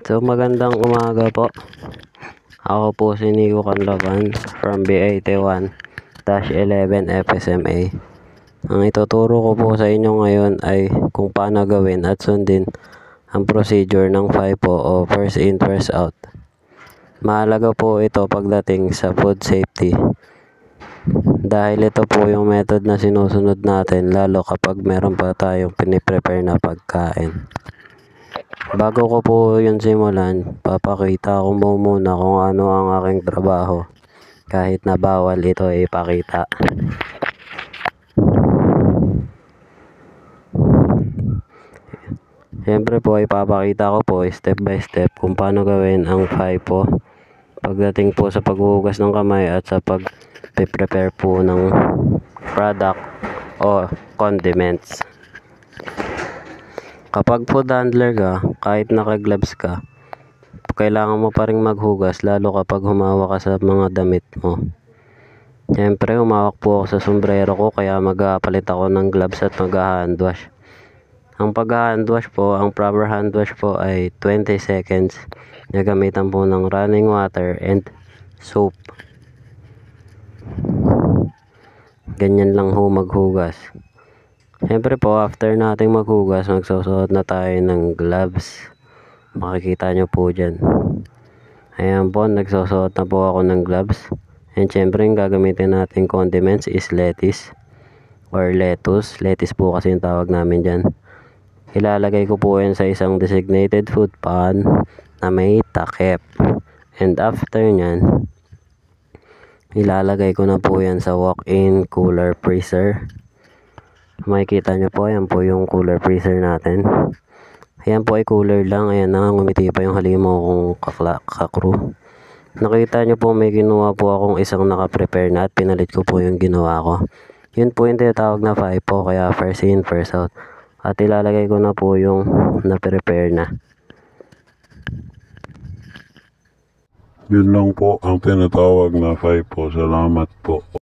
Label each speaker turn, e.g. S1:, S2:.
S1: So magandang umaga po. Ako po si Nico Canlavan from B81-11 FSMA. Ang ituturo ko po sa inyo ngayon ay kung paano gawin at sundin ang procedure ng FIFO o first in first out. Mahalaga po ito pagdating sa food safety. Dahil ito po yung method na sinusunod natin lalo kapag meron pa tayong piniprepare na pagkain. Bago ko po yun simulan, papakita ko muna kung ano ang aking trabaho kahit na bawal ito ipakita. Siyempre po ipapakita ko po step by step kung paano gawin ang FIFO pagdating po sa paghuhugas ng kamay at sa pag-prepare po ng product o condiments. Kapag food handler ka, kahit naka-gloves ka, kailangan mo pa rin maghugas lalo kapag humawak ka sa mga damit mo. Siyempre, humawak po ako sa sombrero ko kaya magpapalit ako ng gloves at mag-hand wash. Ang pag-hand wash po, ang proper hand wash po ay 20 seconds. Gagamitan po ng running water and soap. Ganyan lang ho maghugas. Siyempre po, after nating maghugas, magsusuot na tayo ng gloves. Makikita nyo po dyan. Ayan po, nagsusuot na po ako ng gloves. And siyempre, yung gagamitin natin condiments is lettuce or lettuce. Lettuce po kasi yung tawag namin dyan. Ilalagay ko po yan sa isang designated food pan na may takip. And after nyan, ilalagay ko na po yan sa walk-in cooler freezer. Makikita nyo po, ayan po yung cooler freezer natin. Ayan po ay cooler lang. Ayan na, ngumiti pa yung halimaw kong kakrew. Nakita nyo po may ginawa po akong isang naka-prepare na at pinalit ko po yung ginawa ko. Yun po yung tinatawag na FIFO, kaya first in, first out. At ilalagay ko na po yung na-prepare na.
S2: Yun lang po ang tinatawag na FIFO. Salamat po.